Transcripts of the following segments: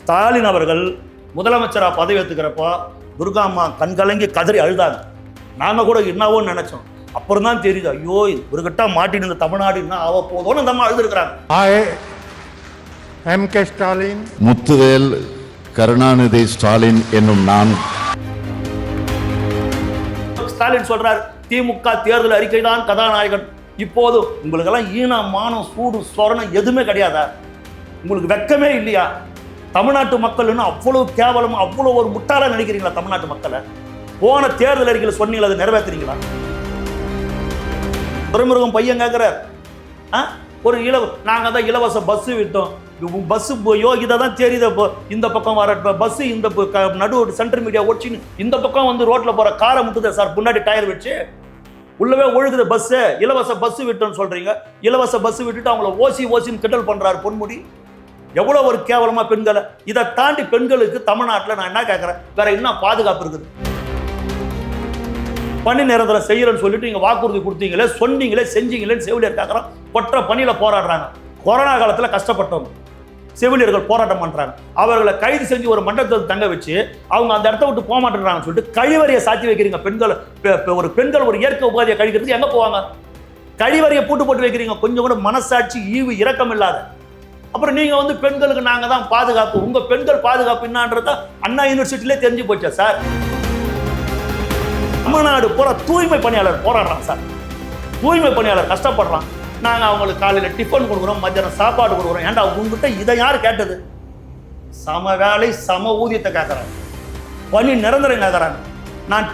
ஸ்டாலின் அவர்கள் முதலமைச்சராக பதவி ஏற்றுக்கிறப்போ துர்காம்மா கண்கலங்கி கதறி அழுதாங்க. நாங்கள் கூட என்னவோன்னு நினைச்சோம். அப்புறம் தான் தெரியுது, ஐயோ இவர்கிட்ட மாட்டின்னு இந்த தமிழ்நாடு என்ன ஆக போதோன்னு அந்த அம்மா அழுதுருக்கிறாங்க. MK ஸ்டாலின், முத்துவேல் கருணாநிதி ஸ்டாலின் என்னும் நான். ஸ்டாலின் சொல்றார், திமுக தேர்தல் அறிக்கை தான் கதாநாயகன். இப்போது உங்களுக்கெல்லாம் ஈன மானம் சூடு சொரணம் எதுவுமே கிடையாதா? உங்களுக்கு வெக்கமே இல்லையா? தமிழ்நாட்டு மக்கள்னு அவ்வளவு கேவலமா அவ்வளவு ஒரு முட்டாளா நினைக்கிறீங்களா? தமிழ்நாட்டு மக்களை போன தேர்தல் அறிக்கையில் சொன்னீங்களா, அதை நிறைவேற்றுறீங்களா? துரைமுருகன் பையன் கேட்கிறார், ஒரு நாங்க தான் இலவச பஸ் விட்டோம். பஸ் யோகிதா தான் தெரியுது. இந்த பக்கம் வர பஸ் இந்த நடு சென்ட்ரல் மீடியா ஓடிச்சின்னு இந்த பக்கம் வந்து ரோட்ல போற காரை முட்டுது சார், முன்னாடி டயர் வச்சு உள்ளவே ஒழுகுது பஸ். இலவச பஸ் விட்டோன்னு சொல்றீங்க. இலவச பஸ் விட்டுட்டு அவங்கள ஓசின்னு கிண்டல் பண்றாரு பொன்முடி. எவ்வளவு ஒரு கேவலமா பெண்களை. இதை தாண்டி பெண்களுக்கு தமிழ்நாட்டில் நான் என்ன கேட்கறேன், வேற என்ன பாதுகாப்பு இருக்குது? பணி நேரத்தில் செய்யறேன்னு சொல்லிட்டு நீங்க வாக்குறுதி கொடுத்தீங்களே, சொன்னீங்களே, செஞ்சீங்களேன்னு செவிலியர் கேட்கறோம். கொற்ற பணியில போராடுறாங்க. கொரோனா காலத்தில் கஷ்டப்பட்டவங்க செவிலியர்கள் போராட்டம் பண்றாங்க. அவர்களை கைது செஞ்சு ஒரு மண்டபத்தில் தங்க வச்சு அவங்க அந்த இடத்த விட்டு போக மாட்டேங்கிறாங்கன்னு சொல்லிட்டு கழிவறையை சாத்தி வைக்கிறீங்க. பெண்கள் ஒரு இயற்கை உபாதியை கழிக்கிறதுக்கு எங்க போவாங்க? கழிவறையை போட்டு வைக்கிறீங்க. கொஞ்சம் கூட மனசாட்சி ஈவு இரக்கம் இல்லாத. அப்புறம் நீங்க வந்து பெண்களுக்கு நாங்க தான் பாதுகாப்பு. உங்க பெண்கள் பாதுகாப்பு என்னன்றத அண்ணா யூனிவர்சிட்டியிலே தெரிஞ்சு போச்சா சார்? தமிழ்நாடு பூரா தூய்மை பணியாளர் போராடுறான் சார். தூய்மை பணியாளர் கஷ்டப்படுறான். நாங்க அவங்களுக்கு காலையில் டிஃபன் கொடுக்குறோம், மத்தியானம் சாப்பாடு கொடுக்குறோம். ஏன்டா உங்ககிட்ட இதை யார் கேட்டது? சம வேலை சம ஊதியத்தை கேட்கறாங்க, பணி நிரந்தரம் கேட்கறாங்க. நான்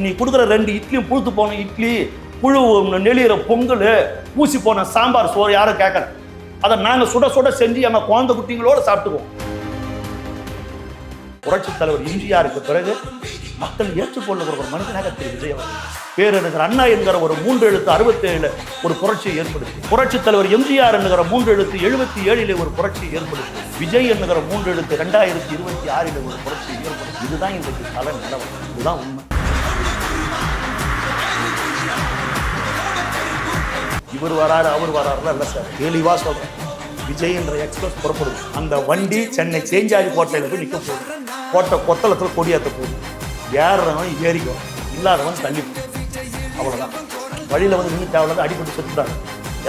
நீ கொடுக்குற 2 இட்லியும் புழுத்து போன இட்லி, புழு நெளிகிற பொங்கல், பூசி போன சாம்பார் சோறு யாரும் கேட்கற. அதை நாங்க சுட சுட செஞ்சு எங்க குழந்தை குட்டிங்களோட சாப்பிட்டுக்குவோம். புரட்சி தலைவர் எம்ஜிஆருக்கு பிறகு மக்கள் ஏற்றுக்கொள்ள ஒரு மனிதனாக திரு விஜய் அவர்கள் பேரறிஞர் அண்ணா என்கிற ஒரு 3 எழுத்து 67 ஒரு புரட்சியை ஏற்படுத்தி, புரட்சி தலைவர் எம்ஜிஆர் என்கிற 3 எழுத்து 77 ஒரு புரட்சியை ஏற்படுத்தி, விஜய் என்கிற 3 எழுத்து 2026 ஒரு புரட்சியை ஏற்படுத்தி. இதுதான் இன்றைக்கு தலை நிலவரம். இதுதான் உண்மை. இவர் வராரு அவர் வராருலாம் இல்லை சார், தெளிவா சொல்றேன். விஜய் என்ற எக்ஸ்பிரஸ் புறப்படுது. அந்த வண்டி சென்னை சேஞ்சாரி கோட்டையில் போய் நிற்க போகுது. கோட்டை கொத்தளத்தில் கொடியேற்ற போகுது. ஏறுறவன் ஏறிக்கும், இல்லாதவன் தள்ளி போகும். அவ்வளோதான். வழியில் வந்து நின்று தேவையில்லாத அடிப்பட்டு செத்துட்டாங்க.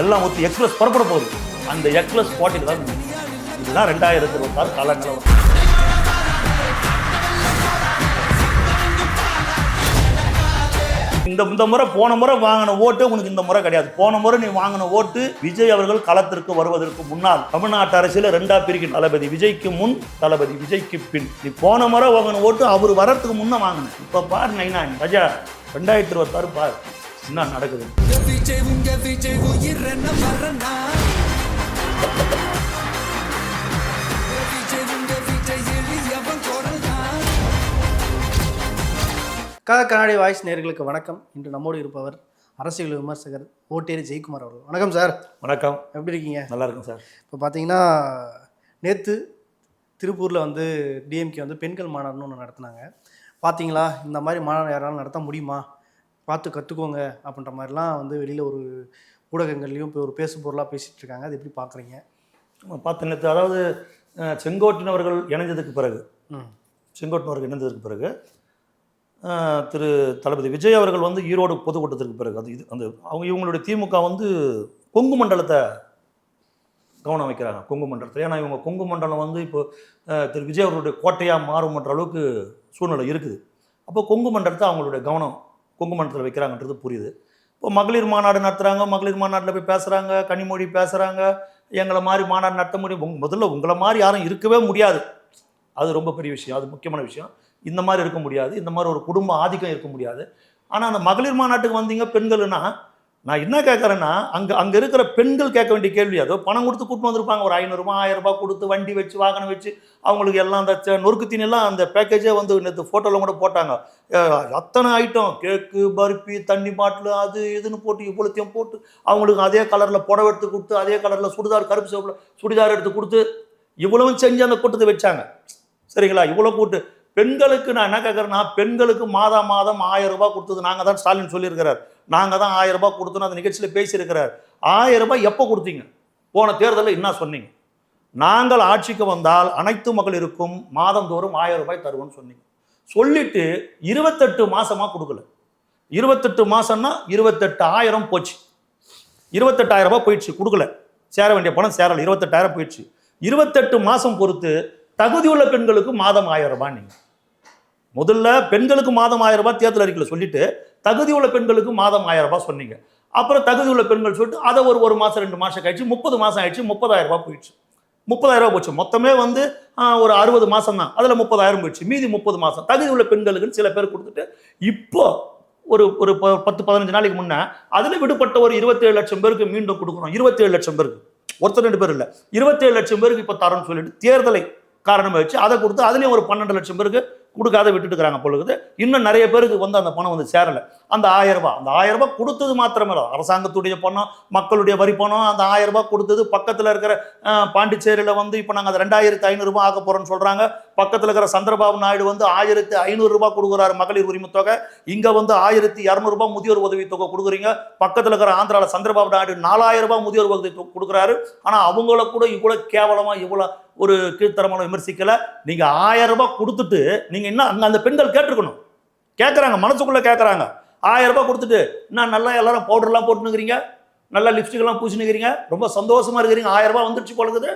எல்லாம் ஒத்து எக்ஸ்பிரஸ் புறப்பட போகுது. அந்த எக்ஸ்பிரஸ் கோட்டையில் தான். இதுதான் 2026 கால நிலவரம். இந்த முறை போன முறை வாங்கின ஓட்டு உனக்கு இந்த முறை கிடையாது. போன முறை நீ வாங்கின ஓட்டு விஜய் அவர்கள் களத்திற்கு வருவதற்கு முன்னால் தமிழ்நாட்டு அரசியல 2ஆ பிரிக்கும். தளபதி விஜய்க்கு முன், தளபதி விஜய்க்கு பின். நீ போன முறை வாங்கின ஓட்டு அவர் வரத்துக்கு முன்ன வாங்கின. இப்ப பாரு நைனா ரஜா 2026 பாரு என்ன நடக்குது. கண்ணாடி வாய்ஸ் நேயர்களுக்கு வணக்கம். இன்று நம்மோடு இருப்பவர் அரசியல் விமர்சகர் ஓட்டேரி ஜெயக்குமார் அவர்கள். வணக்கம் சார். வணக்கம். எப்படி இருக்கீங்க? நல்லா இருக்கும் சார். இப்போ பார்த்தீங்கன்னா நேற்று திருப்பூரில் வந்து டிஎம்கே வந்து பெண்கள் மாநாடுன்னு ஒன்று நடத்தினாங்க. பார்த்தீங்களா? இந்த மாதிரி மாநாடு யாராலும் நடத்த முடியுமா, பார்த்து கற்றுக்கோங்க அப்படின்ற மாதிரிலாம் வந்து வெளியில் ஒரு ஊடகங்கள்லையும் இப்போ ஒரு பேசு பொருளாக பேசிகிட்டு இருக்காங்க. அது எப்படி பார்க்குறீங்க? பார்த்து நேற்று அதாவது செங்கோட்டையன் அவர்கள் இணைஞ்சதுக்கு பிறகு திரு தளபதி விஜய் அவர்கள் வந்து ஈரோடு பொதுக்கூட்டத்திற்கு பிறகு அந்த இவங்களுடைய திமுக வந்து கொங்கு மண்டலத்தை கவனம் வைக்கிறாங்க. கொங்கு மண்டலத்தில். ஏன்னா இவங்க கொங்கு மண்டலம் வந்து இப்போ திரு விஜய் அவர்களுடைய கோட்டையாக மாறும்ன்ற அளவுக்கு சூழ்நிலை இருக்குது. அப்போ கொங்கு மண்டலத்தை அவங்களுடைய கவனம் கொங்கு மண்டலத்தில் வைக்கிறாங்கன்றது புரியுது. இப்போ மகளிர் மாநாடு நடத்துகிறாங்க. மகளிர் மாநாட்டில் போய் பேசுகிறாங்க, கனிமொழி பேசுகிறாங்க. எங்களை மாதிரி மாநாடு நடத்த முடியும். முதல்ல உங்களை மாதிரி யாரும் இருக்கவே முடியாது. அது ரொம்ப பெரிய விஷயம், அது முக்கியமான விஷயம். இந்த மாதிரி இருக்க முடியாது, இந்த மாதிரி ஒரு குடும்ப ஆதிக்கம் இருக்க முடியாது. ஆனால் அந்த மகளிர் மாநாட்டுக்கு வந்தீங்க பெண்கள்னா, நான் என்ன கேட்குறேன்னா, அங்கே இருக்கிற பெண்கள் கேட்க வேண்டிய கேள்வி, அதோ பணம் கொடுத்து கூட்டு வந்திருப்பாங்க. ஒரு 500 ரூபாய் 1000 ரூபாய் கொடுத்து வண்டி வச்சு வாகனம் வச்சு அவங்களுக்கு எல்லாம் அந்த நொறுக்குத்தீனெல்லாம் அந்த பேக்கேஜே வந்து நேற்று ஃபோட்டோவில் கூட போட்டாங்க. அத்தனை ஐட்டம், கேக்கு, பருப்பி, தண்ணி பாட்டில், அது இதுன்னு போட்டு இவ்வளோத்தையும் போட்டு அவங்களுக்கு அதே கலரில் புடவை எடுத்து கொடுத்து, அதே கலரில் சுடிதார், கருப்பு சிவப்பில் சுடிதார் எடுத்து கொடுத்து இவ்வளவும் செஞ்சு அந்த கூட்டத்தை வச்சாங்க. சரிங்களா? இவ்வளோ கூட்டு பெண்களுக்கு நான் என்ன கேட்குறேன்னா, பெண்களுக்கு மாதம் 1000 ரூபாய் கொடுத்தது நாங்கள் தான். ஸ்டாலின் சொல்லியிருக்கிறார், நாங்கள் தான் 1000 ரூபாய் கொடுத்தோன்னு அந்த நிகழ்ச்சியில் பேசியிருக்கிறார். 1000 ரூபாய் எப்போ கொடுத்தீங்க? போன தேர்தலில் என்ன சொன்னீங்க? நாங்கள் ஆட்சிக்கு வந்தால் அனைத்து மகளிருக்கும் மாதந்தோறும் 1000 ரூபாய் தருவோம்னு சொன்னீங்க. சொல்லிட்டு 28 மாசமா கொடுக்கல. 28 மாசம்னா 28,000 போச்சு. 28,000 ரூபாய் போயிடுச்சு, கொடுக்கல. சேர வேண்டிய பணம் சேரல, 28,000 போயிடுச்சு. 28 மாசம் பொறுத்து தகுதியுள்ள பெண்களுக்கு மாதம் 1000 ரூபாய். நீங்க முதல்ல பெண்களுக்கு மாதம் 1000 ரூபாய் தேர்தல் அறிக்கையில் சொல்லிட்டு தகுதியுள்ள பெண்களுக்கு மாதம் 1000 ரூபாய் சொன்னீங்க. அப்புறம் தகுதியுள்ள பெண்கள் சொல்லிட்டு அதை ஒரு மாசம் 2 மாசம் கழிச்சு 30 மாசம் ஆயிடுச்சு, 30,000 ரூபாய் போயிடுச்சு. 30,000 ரூபாய் போச்சு. மொத்தமே வந்து ஒரு 60 மாசம் தான், அதுல 30,000 போயிடுச்சு. மீதி 30 மாசம் தகுதியுள்ள பெண்களுக்கு சில பேர் கொடுத்துட்டு இப்போ ஒரு 10-15 நாளைக்கு முன்ன அதுல விடுபட்ட ஒரு 27 லட்சம் பேருக்கு மீண்டும் கொடுக்கணும். 27 லட்சம் பேருக்கு, ஒருத்தர் 2 பேர் இல்ல, 27 லட்சம் பேருக்கு இப்ப தரோம்னு சொல்லிட்டு தேர்தலை காரணமா வச்சு அதை கொடுத்து அதுலயும் ஒரு 12 லட்சம் பேருக்கு கொடுக்காத விட்டுட்டு இருக்காங்க பொழுது. இன்னும் நிறைய பேருக்கு வந்து அந்த பணம் வந்து சேரல. அந்த 1000 ரூபாய், அந்த 1000 ரூபாய் கொடுத்தது மாத்திரமே அரசாங்கத்துடைய பணம், மக்களுடைய வரி பணம். அந்த 1000 ரூபாய் கொடுத்தது பக்கத்துல இருக்கிற பாண்டிச்சேரியில வந்து இப்போ நாங்கள் அதை 2500 ரூபாய் ஆக்க போறோம்னு சொல்றாங்க. பக்கத்துல இருக்கிற சந்திரபாபு நாயுடு வந்து 1500 ரூபாய் கொடுக்குறாரு மகளிர் உரிமை தொகை. இங்க வந்து 1200 ரூபாய் முதியோர் உதவி தொகை கொடுக்குறீங்க. பக்கத்துல இருக்கிற ஆந்திரால சந்திரபாபு நாயுடு 4000 ரூபாய் முதியோர் உதவி தொகை கொடுக்குறாரு. ஆனா அவங்கள கூட இவ்வளவு கேவலமா இவ்வளவு ஒரு கீழ்த்தரமான விமர்சிக்கல. நீங்க 1000 ரூபாய் கொடுத்துட்டு நீங்க என்ன அந்த பெண்கள் கேட்டிருக்கணும், கேட்கறாங்க, மனசுக்குள்ள கேட்கறாங்க. 1000 ரூபாய் கொடுத்துட்டு நான் நல்லா எல்லாரும் பவுடர்லாம் போட்டுனுக்கிறீங்க, நல்லா லிப்ஸ்டிக் எல்லாம் பூசினுக்கிறீங்க, ரொம்ப சந்தோஷமா இருக்கிறீங்க, 1000 ரூபாய் வந்துருச்சு போலக்குது.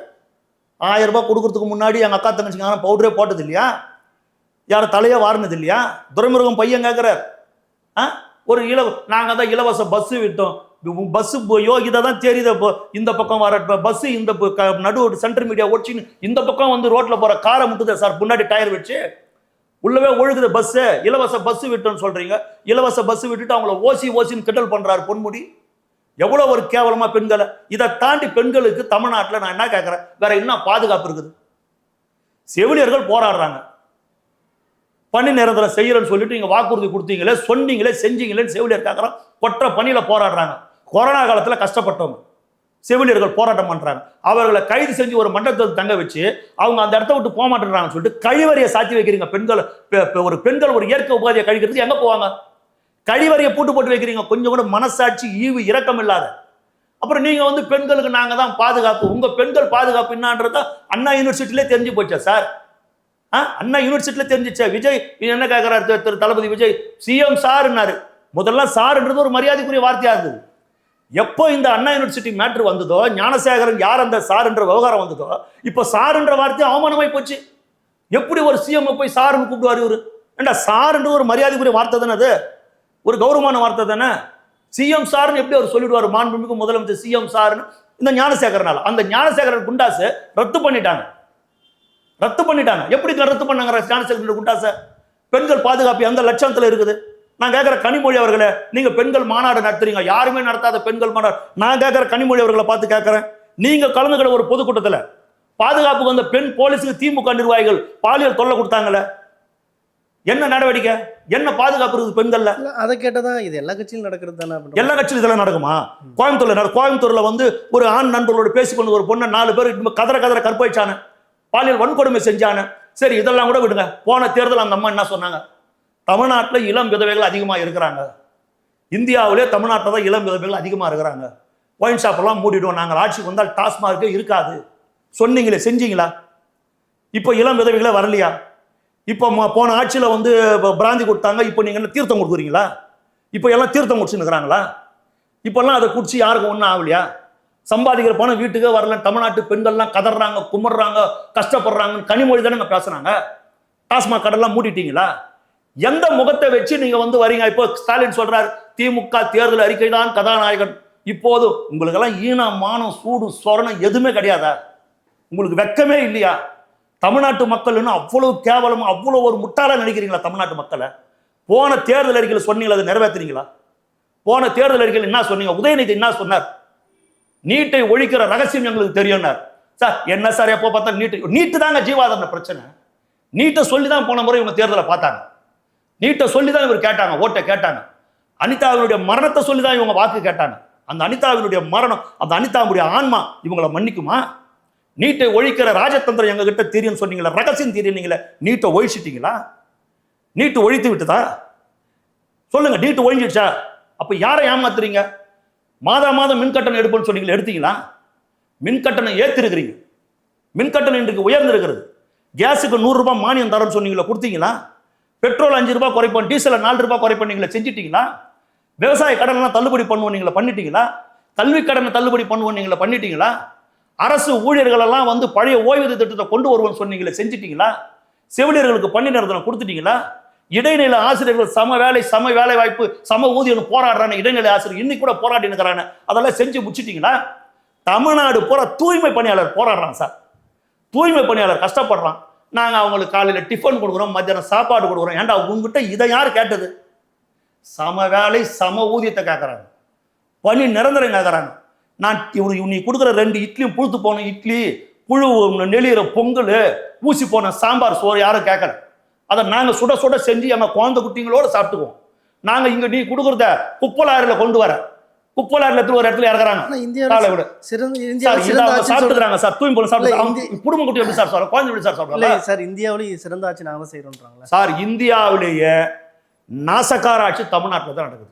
1000 ரூபாய் கொடுக்கறதுக்கு முன்னாடி எங்க அக்கா தங்கச்சிங்க யாரும் பவுடரே போட்டது இல்லையா? யாரும் தலையே வாரினது இல்லையா? துரைமுருகன் பையன் கேட்கிறார், ஒரு நாங்க தான் இலவச பஸ் விட்டோம். பஸ் யோகிதா தான் தெரியுது. இந்த பக்கம் வர பஸ் இந்த நடு சென்டர் மீடியா ஓடிச்சு இந்த பக்கம் வந்து ரோட்ல போற காரை முட்டுதே சார், முன்னாடி டயர் வச்சு உள்ளவே ஒழுகுது பஸ். இலவச பஸ் விட்டோன்னு சொல்றீங்க. இலவச பஸ் விட்டுட்டு அவங்கள ஓசின்னு கிண்டல் பண்றாரு பொன்முடி. எவ்வளவு ஒரு கேவலமா பெண்களை. இதை தாண்டி பெண்களுக்கு தமிழ்நாட்டில் நான் என்ன கேட்கிறேன், வேற என்ன பாதுகாப்பு இருக்குது? செவிலியர்கள் போராடுறாங்க, பணி நேரத்தில் செய்யறேன்னு சொல்லிட்டு நீங்க வாக்குறுதி கொடுத்தீங்களே, சொன்னீங்களே, செஞ்சீங்களேன்னு செவிலியர் கேட்கறான். கொற்ற பணியில போராடுறாங்க. கொரோனா காலத்துல கஷ்டப்பட்டவங்க செவிலியர்கள் போராட்டம் பண்றாங்க. அவர்களை கைது செஞ்சு ஒரு மண்டபத்தில் தங்க வச்சு அவங்க அந்த இடத்த விட்டு போக மாட்டேங்கிறாங்கன்னு சொல்லிட்டு கழிவறையை சாத்தி வைக்கிறீங்க. பெண்கள் ஒரு இயற்கை உபாதியை கழிக்கிறதுக்கு எங்க போவாங்க? கழிவறையை பூட்டு போட்டு வைக்கிறீங்க. கொஞ்சம் கூட மனசாட்சி, ஈவு, இரக்கம் இல்லாத. அப்புறம் நீங்க வந்து பெண்களுக்கு நாங்க தான் பாதுகாப்பு. உங்க பெண்கள் பாதுகாப்பு என்னன்றத அண்ணா யூனிவர்சிட்டியிலே தெரிஞ்சு போச்சா சார்? அண்ணா யூனிவர்சிட்டியில தெரிஞ்சிச்சா? விஜய் என்ன கேட்கிறார், திரு தளபதி விஜய் சிஎம் சார்னாரு. முதல்ல சார்ன்றது ஒரு மரியாதைக்குரிய வார்த்தையா இருந்தது. எப்போ இந்த அண்ணா யூனிவர்சிட்டி மேட்ரு வந்ததோ, ஞானசேகரன் யார் அந்த சார் என்ற விவகாரம் வந்ததோ, இப்போ சார் என்ற வார்த்தை அவமானமாய் போச்சு. எப்படி ஒரு சிஎம் போய் சாருன்னு கூப்பிடுவார் இவரு? ஏண்டா சார்ன்ற ஒரு மரியாதைக்குரிய வார்த்தை தானே, அது ஒரு கௌரவமான வார்த்தை தானே. சிஎம் சார்னு எப்படி அவர் சொல்லிடுவார்? மாண்புமிகு முதலமைச்சர் சிஎம் சார்னு. இந்த ஞானசேகரனால அந்த ஞானசேகரன் குண்டாசு ரத்து பண்ணிட்டாங்க. எப்படி ரத்து பண்ணாங்க ஞானசேகரன் குண்டாசை? பெண்கள் பாதுகாப்பு அந்த லட்சணத்துல இருக்குது. நான் கேட்கிற கனிமொழி அவர்களே, நீங்க பெண்கள் மாநாடு நடத்துறீங்க, யாருமே நடத்தாத பெண்கள் மாநாடு. நான் கேட்கிற கனிமொழி அவர்களை பார்த்து கேட்கிறேன், நீங்க கலந்துக்கிற ஒரு பொதுக்கூட்டத்தில் பாதுகாப்புக்கு வந்த பெண் போலீஸுக்கு திமுக நிர்வாகிகள் பாலியல் தொல்லை கொடுத்தாங்கல்ல, என்ன நடவடிக்கை, என்ன பாதுகாப்பு இருக்குது பெண்கள்ல? அதை கேட்டதான் இது எல்லா கட்சியிலும் நடக்கிறது தானே. எல்லா கட்சியிலும் இதெல்லாம் நடக்குமா? கோயம்புத்தூர்ல வந்து ஒரு ஆண் நண்பர்களோட பேசிக்கொண்டு ஒரு பொண்ணை 4 பேர் கதற கற்பழிச்சான, பாலியல் வன்கொடுமை செஞ்சான. சரி, இதெல்லாம் கூட விடுங்க. போன தேர்தல் அந்த அம்மா என்ன சொன்னாங்க? தமிழ்நாட்டில் இளம் விதவைகள் அதிகமாக இருக்கிறாங்க, இந்தியாவிலே தமிழ்நாட்டில் தான் இளம் விதவைகள் அதிகமாக இருக்கிறாங்க, ஒயின் ஷாப் எல்லாம் மூடிடுவோம், நாங்கள் ஆட்சிக்கு வந்தால் டாஸ்மார்க்கே இருக்காது சொன்னீங்களே, செஞ்சீங்களா? இப்போ இளம் விதவைகளே வரலையா? இப்போ போன ஆட்சியில் வந்து பிராந்தி கொடுத்தாங்க, இப்போ நீங்கள் என்ன தீர்த்தம் கொடுக்குறீங்களா? இப்போ எல்லாம் தீர்த்தம் குடிச்சுன்னு இருக்கிறாங்களா? இப்போல்லாம் அதை குடிச்சு யாருக்கும் ஒன்றும் ஆகலையா? சம்பாதிக்கிற பணம் வீட்டுக்கே வரல. தமிழ்நாட்டு பெண்கள்லாம் கதறாங்க, குமர்றாங்க, கஷ்டப்படுறாங்கன்னு கனிமொழி தானே பேசுறாங்க. டாஸ்மாக் கடையெல்லாம் மூடிட்டீங்களா? எந்த முகத்தை வச்சு நீங்க வந்து வரீங்க? இப்போ ஸ்டாலின் சொல்றாரு, திமுக தேர்தல் அறிக்கை தான் கதாநாயகன். இப்போது உங்களுக்கு எல்லாம் ஈனம், மானம், சூடு, சொரணம் எதுவுமே கிடையாதா? உங்களுக்கு வெக்கமே இல்லையா? தமிழ்நாட்டு மக்கள் அவ்வளவு கேவலமா, அவ்வளவு ஒரு முட்டாளா நினைக்கிறீங்களா தமிழ்நாட்டு மக்களை? போன தேர்தல் அறிக்கையில் சொன்னீங்களா, அதை நிறைவேற்றுறீங்களா? போன தேர்தல் அறிக்கையில் என்ன சொன்னீங்க? உதயநிதி என்ன சொன்னார்? நீட்டை ஒழிக்கிற ரகசியம் எங்களுக்கு தெரியும் சார். என்ன சார் எப்போ பார்த்தா நீட்டு தாங்க ஜீவாதார பிரச்சனை. நீட்டை சொல்லி தான் போன முறை இவங்க தேர்தலை பார்த்தாங்க. நீட்டை சொல்லி தான் இவர் கேட்டாங்க, ஓட்டை கேட்டாங்க. அனிதாவினுடைய மரணத்தை சொல்லி தான் இவங்க வாக்கு கேட்டாங்க. அந்த அனிதாவினுடைய மரணம், அந்த அனிதாவுடைய ஆன்மா இவங்களை மன்னிக்குமா? நீட்டை ஒழிக்கிற ராஜதந்திரம் எங்க கிட்ட தெரியும் சொன்னீங்களா, ரகசியம் தெரியும். நீங்களே நீட்டை ஒழிச்சிட்டீங்களா? நீட்டு ஒழித்து விட்டுதா? சொல்லுங்க, நீட்டு ஒழிஞ்சிடுச்சா? அப்ப யாரை ஏமாத்துறீங்க? மாதம் மின்கட்டணம் எடுப்புன்னு சொன்னீங்களா, எடுத்தீங்களா? மின்கட்டணம் ஏத்திருக்கிறீங்க. மின்கட்டணம் இன்றைக்கு உயர்ந்திருக்கிறது. கேஸுக்கு 100 ரூபாய் மானியம் தரேன்னு சொன்னீங்களா, கொடுத்தீங்களா? பெட்ரோல் 5 ரூபாய் குறைப்போம், டீசல் 4 ரூபாய் குறைப்போம், நீங்களே செஞ்சிட்டீங்களா? விவசாய கடனெல்லாம் தள்ளுபடி பண்ணுவோம், நீங்களே பண்ணிட்டீங்களா? கல்வி கடனை தள்ளுபடி பண்ணுவோம், நீங்களே பண்ணிட்டீங்களா? அரசு ஊழியர்கள் எல்லாம் வந்து பழைய ஓய்வூதிய திட்டத்தை கொண்டு வருவோம்னு சொன்னீங்களே, செஞ்சிட்டீங்களா? செவிலியர்களுக்கு பணி நிரந்தரம் கொடுத்துட்டீங்களா? இடைநிலை ஆசிரியர்கள் சம வேலை வாய்ப்பு சம ஊதியம் போராடுறாங்க. இடைநிலை ஆசிரியர் இன்னைக்கு கூட போராடி இருக்கிறாங்க. அதெல்லாம் செஞ்சு முடிச்சிட்டீங்களா? தமிழ்நாடு பூரா தூய்மை பணியாளர் போராடுறான் சார். தூய்மை பணியாளர் கஷ்டப்படுறான். நாங்கள் அவங்களுக்கு காலையில் டிஃபன் கொடுக்குறோம், மத்தியானம் சாப்பாடு கொடுக்குறோம். ஏன்டா உங்ககிட்ட இதை யார் கேட்டது? சம வேலை சம ஊதியத்தை கேட்குறாங்க, பணி நிரந்தரம் கேட்குறாங்க. நான் நீ கொடுக்குற 2 இட்லியும் புழுத்து போன இட்லி, புழு நெளிகிற பொங்கல், ஊசி போன சாம்பார் சோறு யாரும் கேட்கல. அதை நாங்கள் சுட சுட செஞ்சு எங்கள் குழந்தை குட்டிங்களோட சாப்பிட்டுக்குவோம். நாங்கள் இங்கே நீ கொடுக்குறத குப்பலாரில் கொண்டு வர, குப்பலாரில் எடுத்து ஒரு இடத்துல இறக்குறாங்க. சாப்பிட்டுக்கிறாங்க சார், தூய்மை பண்ண சாப்பிட்டு குடும்ப குட்டி எப்படி சார் சொல்ல, குழந்தை எப்படி சார் சொல்றாங்க? சார் இந்தியாவிலேயே சிறந்த ஆட்சி நாங்கள் செய்யறோம்ன்றாங்களா சார்? இந்தியாவிலேயே நாசக்கார ஆட்சி தமிழ்நாட்டில் தான் நடக்குது.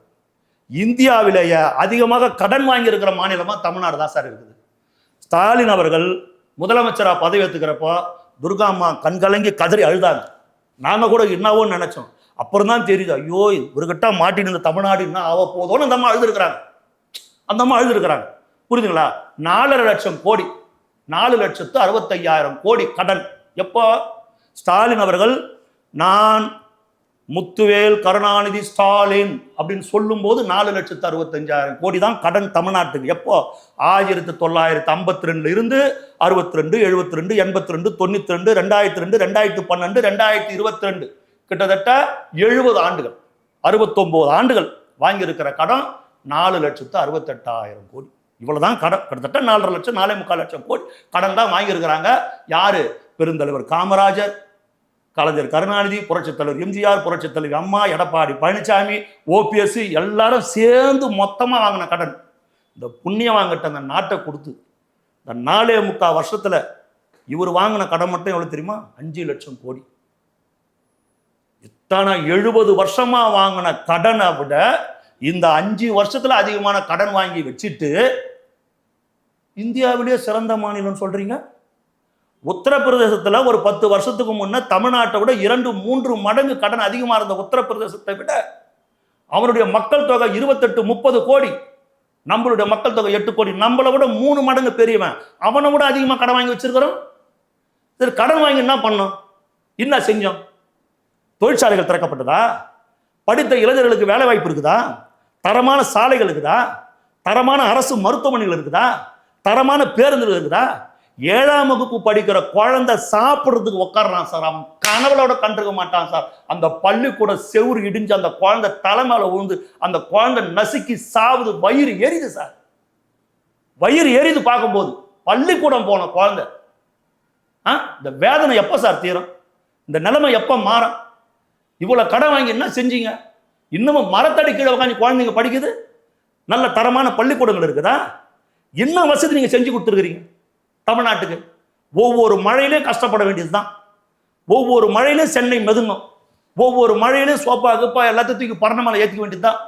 இந்தியாவிலேயே அதிகமாக கடன் வாங்கி இருக்கிற மாநிலமா தமிழ்நாடு தான் சார் இருக்குது. ஸ்டாலின் அவர்கள் முதலமைச்சராக பதவி ஏற்றுக்கிறப்போ துர்காம்மா கண்கலங்கி கதறி அழுதாங்க. நாங்கள் கூட என்னவோன்னு நினைச்சோம். அப்புறம் தான் தெரியுது, ஐயோ இவர்கிட்ட மாட்டின்னு இந்த தமிழ்நாடு என்ன ஆக போதோன்னு அந்த அம்மா அழுதுருக்கிறாங்க. அந்த அம்மா அழுதுருக்கிறாங்க. புரியுதுங்களா? 4.5 லட்சம் கோடி, 4,65,000 கோடி கடன். எப்போ ஸ்டாலின் அவர்கள் நான் முத்துவேல் கருணாநிதி ஸ்டாலின் அப்படின்னு சொல்லும்போது 4,65,000 கோடி தான் கடன் தமிழ்நாட்டுக்கு. எப்போ? 1952 இருந்து 62, 72, 82, 92, 2002, 2012, 2022, கிட்டத்தட்ட 70 ஆண்டுகள், 69 ஆண்டுகள் வாங்கியிருக்கிற கடன் 4,68,000 கோடி. இவ்வளவுதான் கடன். கிட்டத்தட்ட 4.5 லட்சம் 4,45 லட்சம் கோடி கடன் தான் வாங்கியிருக்கிறாங்க. யாரு? பெருந்தலைவர் காமராஜர், கலைஞர் கருணாநிதி, புரட்சித் தலைவர் எம்ஜிஆர், புரட்சித் தலைவர் அம்மா, எடப்பாடி பழனிசாமி, ஓபிஎஸ் எல்லாரும் சேர்ந்து மொத்தமா வாங்கின கடன். இந்த புண்ணியம் வாங்கிட்ட அந்த நாட்டை கொடுத்து இந்த 4.25 வருஷத்துல இவர் வாங்கின கடன் மட்டும் எவ்வளவு தெரியுமா? 5 லட்சம் கோடி. இத்தனை 70 வருஷமா வாங்கின கடனை விட இந்த 5 வருஷத்துல அதிகமான கடன் வாங்கி வச்சுட்டு இந்தியாவிலேயே சிறந்த மாநிலம் சொல்றீங்க. உத்தரப்பிரதேசத்துல ஒரு 10 வருஷத்துக்கு முன்ன தமிழ்நாட்டை விட 2-3 மடங்கு கடன் அதிகமாக இருந்த உத்தரப்பிரதேசத்தை விட அவனுடைய மக்கள் தொகை 28-30 கோடி, நம்மளுடைய மக்கள் தொகை 8 கோடி, நம்மளை விட 3 மடங்கு பெரியவன். அவனை விட அதிகமாக கடன் வாங்கி வச்சிருக்கிறோம். சரி, கடன் வாங்கி என்ன பண்ணோம்? என்ன செஞ்சோம்? தொழிற்சாலைகள் திறக்கப்பட்டதா? படித்த இளைஞர்களுக்கு வேலை வாய்ப்பு இருக்குதா? தரமான சாலைகள் இருக்குதா? தரமான அரசு மருத்துவமனைகள் இருக்குதா? தரமான பேருந்துகள் இருக்குதா? 7ஆம் வகுப்பு படிக்கிற குழந்தை சாப்பிட்றதுக்கு உட்காடுறான் சார், அவன் கனவுளோட கண்டிருக்க மாட்டான் சார். அந்த பள்ளிக்கூட செவுறு இடிஞ்சு அந்த குழந்தை தலைமையில விழுந்து அந்த குழந்தை நசுக்கி சாவுது. வயிறு எரியுது சார், வயிறு எரியுது பார்க்கும்போது. பள்ளிக்கூடம் போன குழந்தை. இந்த வேதனை எப்போ சார் தீரும்? இந்த நிலைமை எப்போ மாறும்? இவ்வளோ கடன் வாங்கி என்ன செஞ்சீங்க? இன்னமும் மரத்தடி கீழே உட்காந்து குழந்தைங்க படிக்குது. நல்ல தரமான பள்ளிக்கூடங்கள் இருக்குதா? என்ன வசதி நீங்கள் செஞ்சு கொடுத்துருக்கிறீங்க தமிழ்நாட்டுக்கு? ஒவ்வொரு மழையிலையும் கஷ்டப்பட வேண்டியதுதான். ஒவ்வொரு மழையிலும் சென்னை மெதுங்கும். ஒவ்வொரு மழையிலும் சோப்பா கப்பா எல்லாத்தையும் தூக்கி பரணமலை ஏற்றிக்க வேண்டியதுதான்.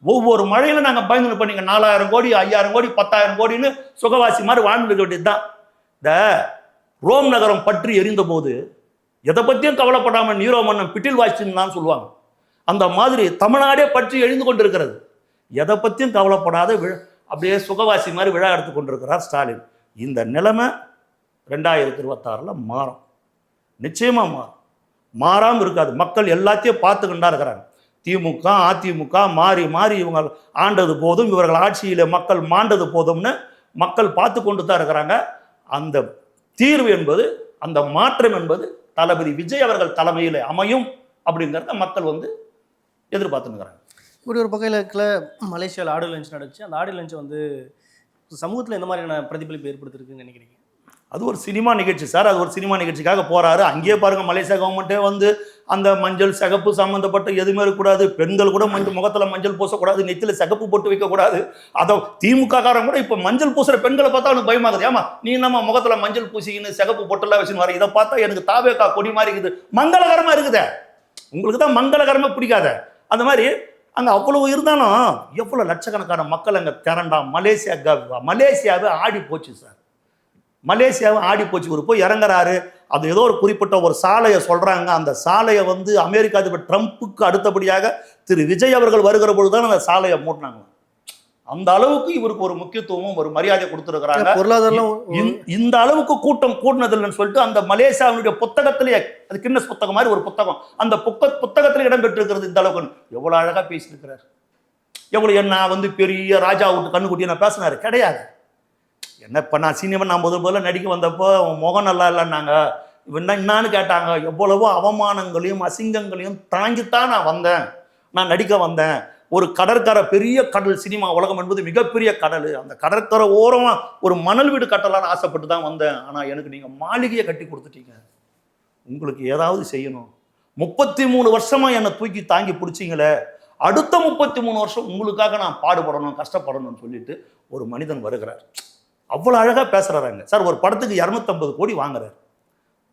ஒவ்வொரு மழையிலும் நாங்கள் பயந்து பண்ணீங்க 4,000 கோடி 5,000 கோடி 10,000 கோடின்னு சுகவாசி மாதிரி வாழ்ந்து இருக்க வேண்டியதுதான். இந்த ரோம் நகரம் பற்றி எரிந்த போது எதை பற்றியும் கவலைப்படாமல் நீரோ மன்னன் பிட்டில் வாசின்னு தான் சொல்லுவாங்க. அந்த மாதிரி தமிழ்நாடே பற்றி எழுந்து கொண்டிருக்கிறது. எதை பற்றியும் கவலைப்படாத அப்படியே சுகவாசி மாதிரி விழா எடுத்து கொண்டிருக்கிறார் ஸ்டாலின். இந்த நிலைமை 2026 மாறும், நிச்சயமா மாறும். மாறாமல் இருக்காது. மக்கள் எல்லாத்தையும் பார்த்துக்கிட்டா இருக்கிறாங்க. திமுக அதிமுக மாறி மாறி இவங்க ஆண்டது போதும், இவர்கள் ஆட்சியில் மக்கள் மாண்டது போதும்னு மக்கள் பார்த்து கொண்டு தான் இருக்கிறாங்க. அந்த தீர்வு என்பது, அந்த மாற்றம் என்பது தளபதி விஜய் அவர்கள் தலைமையில் அமையும் அப்படிங்கிறத மக்கள் எதிர்பார்த்துக்கிறாங்க. இப்படி ஒரு பக்கம் இருக்கல, மலேசியாவில் ஆடியோ லஞ்ச் நடந்துச்சு. அந்த ஆடியோ லஞ்ச் சமூகத்தில் எந்த மாதிரியான பிரதிபலிப்பு ஏற்படுத்திருக்குன்னு நினைக்கிறீங்க? அது ஒரு சினிமா நிகழ்ச்சி சார். அது ஒரு சினிமா நிகழ்ச்சிக்காக போறாரு. அங்கேயே பாருங்க, மலேசியா கவர்மெண்ட்டே அந்த மஞ்சள் சிகப்பு சம்மந்தப்பட்ட எதுவுமே இருக்கக்கூடாது. பெண்கள் கூட முகத்தில் மஞ்சள் பூசக்கூடாது, நெத்தியில் சிகப்பு போட்டு வைக்கக்கூடாது. அதை திமுக காரன் கூட இப்போ மஞ்சள் பூசுற பெண்களை பார்த்தா அவனுக்கு பயமாகுது. ஏமா நீ நம்ம முகத்தில் மஞ்சள் பூசிக்கின்னு சிகப்பு பொட்டெல்லாம் வச்சுன்னு வர, இதை பார்த்தா எனக்கு தாவேக்கா கொடி மாதிரி இருக்குது, மங்களகரமா இருக்குதே. உங்களுக்கு தான் மங்களகரமா பிடிக்காத. அந்த மாதிரி அங்கே அவ்வளவு இருந்தாலும் எவ்வளோ லட்சக்கணக்கான மக்கள் அங்கே திரண்டா. மலேசியாவே ஆடி போச்சு சார். மலேசியாவும் ஆடி போச்சு. ஒரு போய் இறங்குறாரு, அது ஏதோ ஒரு குறிப்பிட்ட ஒரு சாலையை சொல்றாங்க. அந்த சாலையை வந்து அமெரிக்கா அதிபர் ட்ரம்ப்புக்கு அடுத்தபடியாக திரு விஜய் அவர்கள் வருகிற பொழுதுதான் அந்த சாலையை மூடினாங்க. அந்த அளவுக்கு இவருக்கு ஒரு முக்கியத்துவமும் ஒரு மரியாதை கொடுத்துருக்கிறாங்க. பொருளாதாரம் இந்த அளவுக்கு கூட்டம் கூடினதில்லைன்னு சொல்லிட்டு அந்த மலேசியாவுடைய புத்தகத்திலேயே, அது கின்னஸ் புத்தகம் மாதிரி ஒரு புத்தகம், அந்த புத்தகத்தில் இடம்பெற்றிருக்கிறது. இந்த அளவுக்கு எவ்வளவு அழகா பேசியிருக்கிறார். எவ்வளவு என்ன வந்து பெரிய ராஜா விட்டு கண்ணுக்குட்டி நான் பேசினாரு கிடையாது. என்ன இப்போ நான் சினிமா நான் முதல்ல நடிக்க வந்தப்போ முகம் நல்லா இல்லைன்னாங்க, என்னான்னு கேட்டாங்க. எவ்வளவோ அவமானங்களையும் அசிங்கங்களையும் தாங்கித்தான் நான் வந்தேன், நான் நடிக்க வந்தேன். ஒரு கடற்கரை, பெரிய கடல், சினிமா உலகம் என்பது மிகப்பெரிய கடல். அந்த கடற்கரை ஓரமா ஒரு மணல் வீடு கட்டலான்னு ஆசைப்பட்டு தான் வந்தேன். ஆனால் எனக்கு நீங்கள் மாளிகையை கட்டி கொடுத்துட்டீங்க. உங்களுக்கு ஏதாவது செய்யணும். 33 வருஷமா என்னை தூக்கி தாங்கி பிடிச்சிங்களே, அடுத்த 33 வருஷம் உங்களுக்காக நான் பாடுபடணும், கஷ்டப்படணும்னு சொல்லிட்டு ஒரு மனிதன் வருகிறார். அவ்வளோ அழகாக பேசுகிறாங்க சார். ஒரு படத்துக்கு 250 கோடி வாங்குறாரு.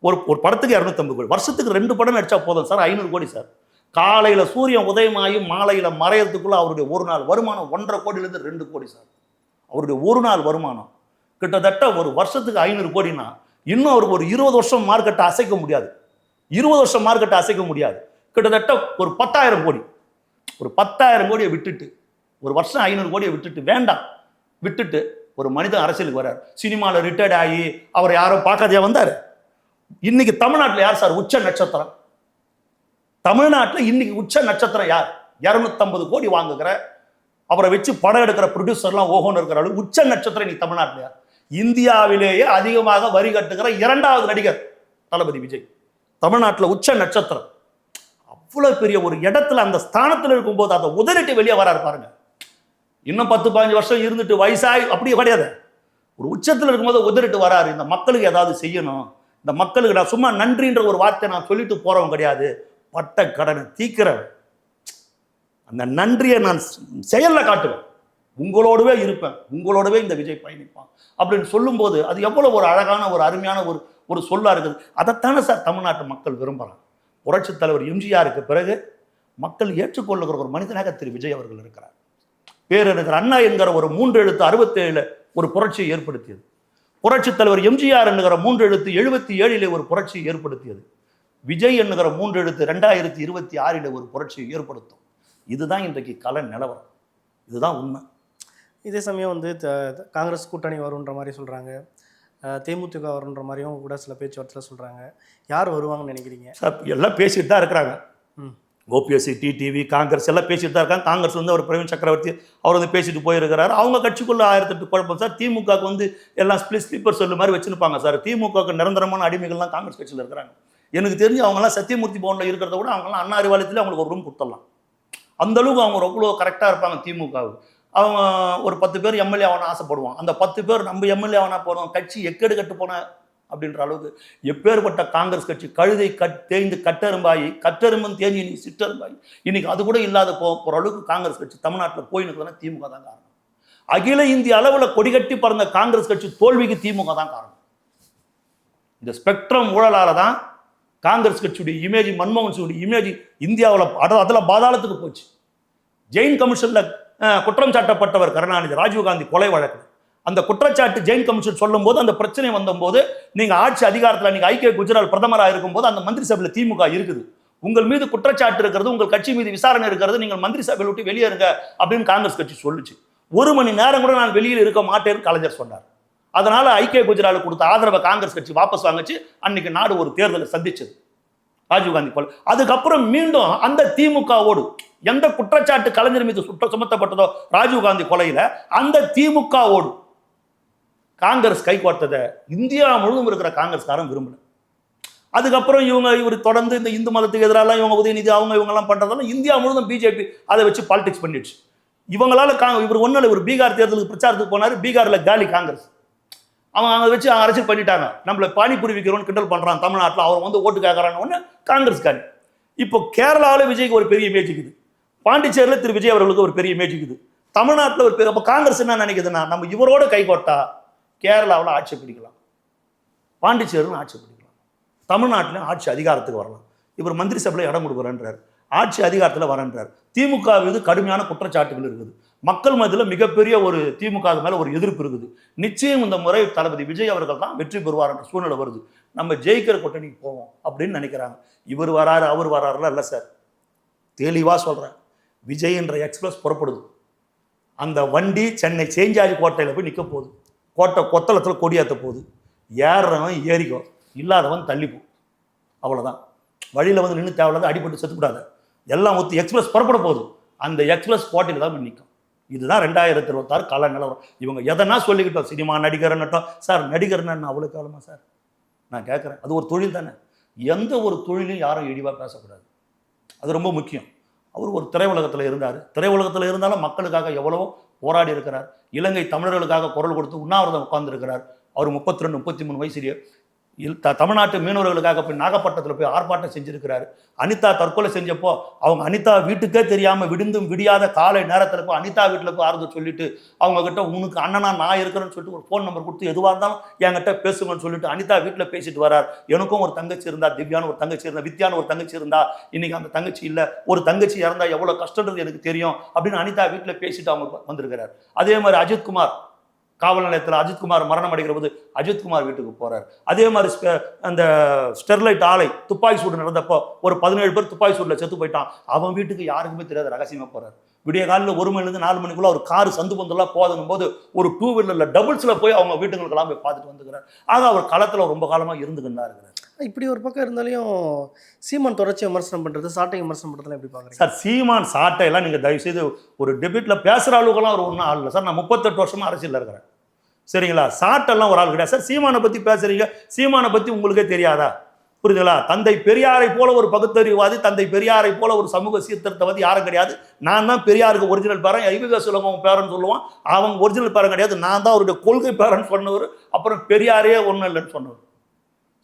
ஒரு படத்துக்கு 250 கோடி, வருஷத்துக்கு 2 படம் நடிச்சா போதும் சார், 500 கோடி சார். காலையில் சூரியன் உதயமாகி மாலையில் மறையறதுக்குள்ள அவருடைய ஒரு நாள் வருமானம் 1.5 கோடியிலேருந்து 2 கோடி சார். அவருடைய ஒரு நாள் வருமானம் கிட்டத்தட்ட ஒரு வருஷத்துக்கு 500 கோடினா, இன்னும் அவருக்கு ஒரு 20 வருஷம் மார்க்கெட்டை அசைக்க முடியாது. 20 வருஷம் மார்க்கெட்டை அசைக்க முடியாது. கிட்டத்தட்ட ஒரு 10,000 கோடி, ஒரு 10,000 கோடியை விட்டுட்டு, ஒரு வருஷம் 500 கோடியை விட்டுட்டு, வேண்டாம் விட்டுட்டு ஒரு மனிதன் அரசியலுக்கு வர்றார். சினிமாவில் ரிட்டையர்ட் ஆகி அவர் யாரும் பார்க்காதையா வந்தார். இன்னைக்கு தமிழ்நாட்டில் யார் சார் உச்ச நட்சத்திரம்? தமிழ்நாட்டில் இன்னைக்கு உச்ச நட்சத்திரம் யார்? 250 கோடி வாங்குகிற, அவரை வச்சு படம் எடுக்கிற ப்ரொடியூசர்லாம் ஓஹோன்னு இருக்கிற அளவு உச்ச நட்சத்திரம் இன்னைக்கு தமிழ்நாட்டில் யார்? இந்தியாவிலேயே அதிகமாக வரி கட்டுகிற 2வது நடிகர் தளபதி விஜய். தமிழ்நாட்டில் உச்ச நட்சத்திரம். அவ்வளவு பெரிய ஒரு இடத்துல, அந்த ஸ்தானத்தில் இருக்கும்போது அதை உதறிட்டு வெளியே வராரு பாருங்க. இன்னும் 10-15 வருஷம் இருந்துட்டு வயசாகி அப்படியே கிடையாது. ஒரு உச்சத்தில் இருக்கும்போது உதறிட்டு வராரு. இந்த மக்களுக்கு ஏதாவது செய்யணும், இந்த மக்களுக்கு நான் சும்மா நன்றின்ற ஒரு வார்த்தை நான் சொல்லிட்டு போறவன் கிடையாது, பட்ட கடனை தீக்கிறவன். அந்த நன்றியை நான் செயல்ல காட்டுவேன், உங்களோடவே இருப்பேன், உங்களோடவே இந்த விஜய் பயணிப்பான் அப்படின்னு சொல்லும்போது அது எவ்வளவு ஒரு அழகான ஒரு அருமையான ஒரு சொல்லா இருக்குது. அதைத்தானே சார் தமிழ்நாட்டு மக்கள் விரும்புகிறாங்க. புரட்சித் தலைவர் எம்ஜிஆருக்கு பிறகு மக்கள் ஏற்றுக்கொள்ளுகிற ஒரு மனிதனாக திரு விஜய் அவர்கள் இருக்கிறார். பேரறிஞர் அண்ணா என்கிற ஒரு 3 எழுத்து 67 ஒரு புரட்சியை ஏற்படுத்தியது. புரட்சித் தலைவர் எம்ஜிஆர் என்கிற 3 எழுத்து 77 ஒரு புரட்சியை ஏற்படுத்தியது. விஜய் என்கிற 3 எழுத்து 2026 ஒரு புரட்சியை ஏற்படுத்தும். இதுதான் இன்றைக்கு கள நிலவரம், இதுதான் உண்மை. இதே சமயம் வந்து காங்கிரஸ் கூட்டணி வருன்ற மாதிரி சொல்கிறாங்க, தேமுதிக வருன்ற மாதிரியும் கூட சில பேச்சுவார்த்தையில் சொல்கிறாங்க. யார் வருவாங்கன்னு நினைக்கிறீங்க? சார் எல்லாம் பேசிட்டு தான் இருக்கிறாங்க. ஓபிஎஸ்சி, டிடிவி, காங்கிரஸ் எல்லாம் பேசிட்டு தான் இருக்காங்க. காங்கிரஸ் வந்து அவர் பிரவீன் சக்கரவர்த்தி அவர் வந்து பேசிட்டு போயிருக்கிறார். அவங்க கட்சிக்குள்ள 1008 குழப்பம் சார். திமுகவுக்கு வந்து எல்லாம் ஸ்லீப்பர் செல் மாதிரி வச்சுருப்பாங்க சார். திமுகவுக்கு நிரந்தரமான அடிமைகள்லாம் காங்கிரஸ் கட்சியில் இருக்கிறாங்க. எனக்கு தெரிஞ்சு அவங்களாம் சத்தியமூர்த்தி பவனில் இருக்கிறத விட அவங்களாம் அண்ணா அறிவாலயத்தில் அவங்களுக்கு ஒரு ரூம் கொடுத்துடலாம். அந்த அளவுக்கு அவங்க ரொம்ப கரெக்டாக இருப்பாங்க திமுகவுக்கு. அவங்க ஒரு 10 பேர் எம்எல்ஏ ஆகணும் ஆசைப்படுவான். அந்த 10 பேர் நம்ம எம்எல்ஏ ஆகனா போகிறோம், கட்சி எக்கேடு கட்டு போன அப்படின்ற அளவுக்கு எப்பேற்பட்ட காங்கிரஸ் கட்சி கழுதை தேய்ந்து கட்டெரும்பாயி, கட்டெரும்பும் தேஞ்சி நீ சிற்றெரும்பாயி, இன்னைக்கு அது கூட இல்லாத போகிற அளவுக்கு காங்கிரஸ் கட்சி தமிழ்நாட்டில் போயினுக்குதுன்னா திமுக தான் காரணம். அகில இந்திய அளவில் கொடிகட்டி பறந்த காங்கிரஸ் கட்சி தோல்விக்கு திமுக தான் காரணம். இந்த ஸ்பெக்ட்ரம் ஊழலால தான் காங்கிரஸ் கட்சியுடைய இமேஜ், மன்மோகன் சிங்குடைய இமேஜ் இந்தியாவில் அதில் பாதாளத்துக்கு போச்சு. ஜெயின் கமிஷனில் குற்றம் சாட்டப்பட்டவர் கருணாநிதி, ராஜீவ்காந்தி கொலை வழக்கு. அந்த குற்றச்சாட்டு ஜெயின் கமிஷன் சொல்லும் போது, அந்த பிரச்சனை வந்தபோது, நீங்கள் ஆட்சி அதிகாரத்தில் நீங்கள் ஐக்கிய குஜராத் பிரதமராக இருக்கும்போது அந்த மந்திரி சபையில் திமுக இருக்குது. உங்கள் மீது குற்றச்சாட்டு இருக்கிறது, உங்கள் கட்சி மீது விசாரணை இருக்கிறது, நீங்கள் மந்திரி சபையில் விட்டு வெளியேறுங்க அப்படின்னு காங்கிரஸ் கட்சி சொல்லுச்சு. 1 மணி நேரம் கூட நான் வெளியில் இருக்க மாட்டேன்னு கலைஞர் சொன்னார். அதனால ஐக்கிய குஜராத் கொடுத்த ஆதரவை காங்கிரஸ் கட்சி வாபஸ் வாங்கிச்சு. அன்னைக்கு நாடு ஒரு தேர்தலை சந்திச்சது, ராஜீவ்காந்தி கொலை. அதுக்கப்புறம் மீண்டும் அந்த திமுகவோடு எந்த குற்றச்சாட்டு கலைஞர் மீது சுமத்தப்பட்டதோ ராஜீவ்காந்தி கொலையில, அந்த திமுகவோடு காங்கிரஸ் கைகோர்த்ததை இந்தியா முழுவதும் இருக்கிற காங்கிரஸ்காரன் விரும்பல. அதுக்கப்புறம் இவர் தொடர்ந்து இந்த இந்து மதத்துக்கு எதிராக இவங்க உதயநிதி இவங்கெல்லாம் பண்றதால இந்தியா முழுவதும் பிஜேபி அதை வச்சு பாலிடிக்ஸ் பண்ணிடுச்சு. இவங்களால இவர் ஒன்றும் இவர் பீகார் தேர்தலுக்கு பிரச்சாரத்துக்கு போனார். பீகார்ல காலி காங்கிரஸ், அவங்க அதை வச்சு அரசியல் பண்ணிட்டாங்க. நம்மளை பானிபூரி விற்கிறோன்னு கிண்டல் பண்றான் தமிழ்நாட்டில், அவர் வந்து ஓட்டு கேட்கறான்னு ஒன்று காங்கிரஸ் காலி. இப்போ கேரளாவில் விஜய்க்கு ஒரு பெரிய இமேஜ் இருக்குது, பாண்டிச்சேரியில் திரு விஜய் அவர்களுக்கு ஒரு பெரிய இமேஜ் இருக்குது, தமிழ்நாட்டில் ஒரு பெரிய. அப்போ காங்கிரஸ் என்ன நினைக்குதுன்னா, நம்ம இவரோட கைகோட்டா கேரளாவில் ஆட்சி பிடிக்கலாம், பாண்டிச்சேரியில் ஆட்சி பிடிக்கலாம், தமிழ்நாட்டில் ஆட்சி அதிகாரத்துக்கு வரலாம். இவர் மந்திரி சபையில் இடம் கொடுக்குறேன்றார், ஆட்சி அதிகாரத்தில் வரன்றார். திமுக மீது கடுமையான குற்றச்சாட்டுகள் இருக்குது. மக்கள் மத்தியில் மிகப்பெரிய ஒரு திமுக மேலே ஒரு எதிர்ப்பு இருக்குது. நிச்சயம் இந்த முறை தளபதி விஜய் அவர்கள் தான் வெற்றி பெறுவார் என்ற சூழ்நிலை வருது. நம்ம ஜெயிக்கிற கூட்டணிக்கு போவோம் அப்படின்னு நினைக்கிறாங்க. இவர் வராரு அவர் வராருலாம் இல்லை சார், தெளிவாக சொல்கிறேன். விஜய் என்ற எக்ஸ்பிரஸ் புறப்படுது. அந்த வண்டி சென்னை சேஞ்சாஜி கோட்டையில் போய் நிற்க போகுது. கோட்டை கொத்தளத்தில் கொடியேற்ற போகுது. ஏறுறவன் ஏறிக்கோ, இல்லாதவன் தள்ளிப்போ, அவ்வளோதான். வழியில் வந்து நின்று தேவையில்லாத அடிபட்டு செத்துக்கூடாது. எல்லாம் ஒத்து எக்ஸ்பிரஸ் புறப்பட போகுது. அந்த எக்ஸ்பிரஸ் கோட்டையில் தான் நிற்கும். இதுதான் 2026 கால நிலவரம். இவங்க எதனா சொல்லிக்கிட்டோம், சினிமா நடிகர்னட்டும். சார் நடிகர்னு அவ்வளோ காலமா சார்? நான் கேட்குறேன், அது ஒரு தொழில் தானே. எந்த ஒரு தொழிலையும் யாரும் இழிவாக பேசக்கூடாது, அது ரொம்ப முக்கியம். அவர் ஒரு திரையுலகத்தில் இருந்தார். திரையுலகத்தில் இருந்தாலும் மக்களுக்காக எவ்வளவோ போராடி இருக்கிறார். இலங்கை தமிழர்களுக்காக குரல் கொடுத்து உண்ணாவிரதம் உட்கார்ந்துருக்கிறார். அவர் 32 33 வயசுலேயே தமிழ்நாட்டு மீனவர்களுக்காக போய் நாகப்பட்டினத்தில் போய் ஆர்ப்பாட்டம் செஞ்சிருக்கிறாரு. அனிதா தற்கொலை செஞ்சப்போ அவங்க அனிதா வீட்டுக்கே தெரியாமல் விடுந்தும் விடியாத காலை நேரத்தில் போய் அனிதா வீட்டில் போய் ஆறுதல் சொல்லிட்டு அவங்ககிட்ட உனக்கு அண்ணனா நான் இருக்கிறேன்னு சொல்லிட்டு ஒரு ஃபோன் நம்பர் கொடுத்து எதுவாக இருந்தாலும் என்கிட்ட பேசுங்கன்னு சொல்லிட்டு அனிதா வீட்டில் பேசிட்டு வரார். எனக்கும் ஒரு தங்கச்சி இருந்தா, திவ்யான்னு ஒரு தங்கச்சி இருந்தா, வித்யான்னு ஒரு தங்கச்சி இருந்தா, இன்னைக்கு அந்த தங்கச்சி இல்லை. ஒரு தங்கச்சி இறந்தா எவ்வளோ கஷ்டன்றது எனக்கு தெரியும் அப்படின்னு அனிதா வீட்டில் பேசிட்டு அவங்க வந்திருக்கிறார். அதே மாதிரி அஜித்குமார் காவல் நிலையத்தில் அஜித்குமார் மரணம் அடைகிற போது அஜித்குமார் வீட்டுக்கு போறார். அதே மாதிரி அந்த ஸ்டெர்லைட் ஆலை துப்பாக்கி சூடு நடந்தப்போ ஒரு 17 பேர் துப்பாக்கி சூடில் செத்து போயிட்டான். அவன் வீட்டுக்கு யாருக்குமே தெரியாத ரகசியமா போறார். விடிய காலையில் 1 மணிலேருந்து 4 மணிக்குள்ள ஒரு காரு சந்து பந்தெல்லாம் போதும் போது ஒரு 2 வீலரில் டபுள்ஸில் போய் அவங்க வீட்டுங்களுக்கெல்லாம் போய் பார்த்துட்டு வந்துக்கிறார். ஆக அவர் களத்தில் ரொம்ப காலமாக இருந்துக்கிட்டு இருக்கிறார். இப்படி ஒரு பக்கம் இருந்தாலையும் சீமான் தொடர்ச்சி விமர்சனம் பண்ணுறது, சாட்டை விமர்சனம் பண்ணுறதுலாம் எப்படி பார்க்குறீங்க சார்? சீமான் சாட்டையெல்லாம் நீங்கள் தயவுசெய்து ஒரு டெபிட்டில் பேசுகிற அளவுக்குலாம் ஒரு ஒன்றும் ஆள் இல்லை சார். நான் 38 வருஷமாக அரசியலில் இருக்கிறேன், சரிங்களா? சாட்டெல்லாம் ஒரு ஆள் கிடையாது சார். சீமானை பற்றி பேசுகிறீங்க, சீமானை பற்றி உங்களுக்கே தெரியாதா? புரியுதுங்களா? தந்தை பெரியாரை போல ஒரு பகுத்தறிவாதி, தந்தை பெரியாரை போல ஒரு சமூக சீர்திருத்தவாதி யாரும் கிடையாது. நான் தான் பெரியாருக்கு ஒரிஜினல் பேரன். ஐவிக சுலகம் பேரன் சொல்லுவான், அவங்க ஒரிஜினல் பேரன் கிடையாது. நான் தான் அவருடைய கொள்கை பேரன் சொன்னவர். அப்புறம் பெரியாரே ஒன்றும் இல்லைன்னு சொன்னவர்,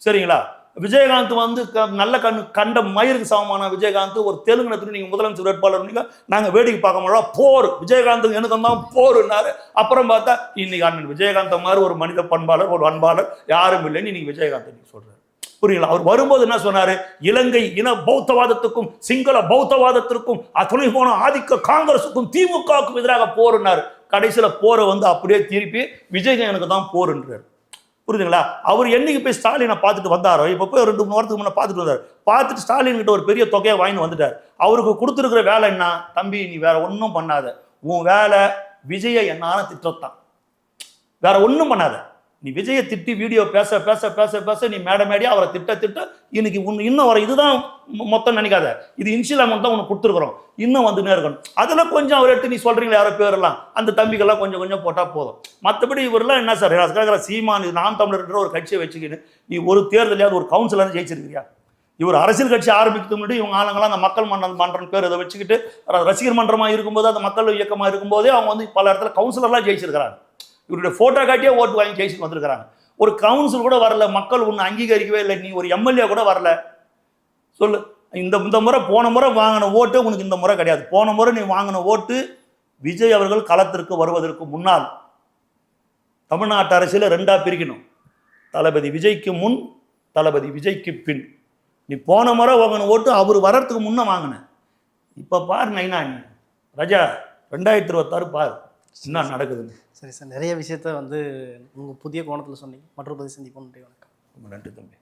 சரிங்களா? விஜயகாந்த் வந்து நல்ல கண்ட மயிருக்கு சமமான விஜயகாந்த் ஒரு தெலுங்கு நத்துல நீங்கள் முதலமைச்சர் வேட்பாளர் நாங்கள் வேடிக்கை பார்க்க முடியாது. போர் விஜயகாந்த் எனக்கு தான் போருன்னாரு. அப்புறம் பார்த்தா இன்னைக்கு அண்ணன் விஜயகாந்த் மாதிரி ஒரு மனித பண்பாளர், ஒரு அன்பாளர் யாரும் இல்லைன்னு இன்னைக்கு விஜயகாந்த் நீங்க சொல்றாரு. புரியுங்களா? அவர் வரும்போது என்ன சொன்னாரு? இலங்கை இன பௌத்தவாதத்துக்கும் சிங்கள பௌத்தவாதத்திற்கும் துணை போன ஆதிக்க காங்கிரசுக்கும் திமுகவுக்கும் எதிராக போருன்னாரு. கடைசியில் போரை வந்து அப்படியே திருப்பி விஜயகாந்த் எனக்கு தான் போருன்றார். புரியுதுங்களா? அவர் என்னைக்கு போய் ஸ்டாலினை பார்த்துட்டு வந்தாரோ, இப்போ போய் 2-3 வாரத்துக்கு முன்னே பார்த்துட்டு வந்தார். பார்த்துட்டு ஸ்டாலின் கிட்ட ஒரு பெரிய தொகையை வாங்கி வந்துட்டார். அவருக்கு கொடுத்துருக்கிற வேலை என்ன? தம்பி நீ வேற ஒன்றும் பண்ணாத, உன் வேலை விஜயை என்னால திட்டத்தான், வேற ஒன்றும் பண்ணாத. நீ விஜயை திட்டி வீடியோ பேச பேச பேச பேச நீ மேடையா அவரை திட்ட இன்னைக்கு இன்னும் வர இதுதான் மொத்தம் நினைக்காத. இது இன்ஷியல் அமௌண்ட் தான் உனக்கு கொடுத்துருக்குறோம், இன்னும் வந்துன்னே இருக்கணும். அதில் கொஞ்சம் அவர் எடுத்து நீ சொல்றீங்களா யாரோ பேரெல்லாம் அந்த தம்பிகள்லாம் கொஞ்சம் கொஞ்சம் போட்டால் போதும். மற்றபடி இவரெல்லாம் என்ன சார்? சீமான் நாம் தமிழர்ன்ற ஒரு கட்சியை வச்சுக்கின்னு நீ ஒரு தேர்தலையாவது ஒரு கவுன்சிலர் ஜெயிச்சிருக்கிறியா? இவர் அரசியல் கட்சி ஆரம்பிக்கிறது முன்னாடி இவங்க ஆளுங்களாம் அந்த மக்கள் மன்றம் பேர் இதை வச்சுக்கிட்டு ரசிகர் மன்றமாக இருக்கும்போது அந்த மக்கள் இயக்கமாக இருக்கும்போதே அவங்க வந்து பல இடத்துல கவுன்சிலர்லாம் ஜெயிச்சிருக்கிறாங்க. இவருடைய போட்டோ காட்டியே ஓட்டு வாங்கி ஜெயிச்சுட்டு வந்திருக்கிறாங்க. ஒரு கவுன்சில் கூட வரல, மக்கள் ஒன்று அங்கீகரிக்கவே இல்லை. நீ ஒரு எம்எல்ஏ கூட வரல. சொல்லு, இந்த முறை போன முறை வாங்கின ஓட்டு உனக்கு இந்த முறை கிடையாது. போன முறை நீ வாங்கின ஓட்டு விஜய் அவர்கள் களத்திற்கு வருவதற்கு முன்னால் தமிழ்நாட்டு அரசியல 2ஆ பிரிக்கணும். தளபதி விஜய்க்கு முன், தளபதி விஜய்க்கு பின். நீ போன முறை வாங்கின ஓட்டு அவர் வர்றதுக்கு முன்னே வாங்கின. இப்போ பாரு நைனா, நீ ராஜா 2026 பாரு என்ன நடக்குதுன்னு. சரி சார், நிறைய விஷயத்த வந்து உங்கள் புதிய கோணத்தில் சொன்னீங்க. மற்றொரு பதிவு சந்திப்போம். நன்றி, வணக்கம். நன்றி தம்பி.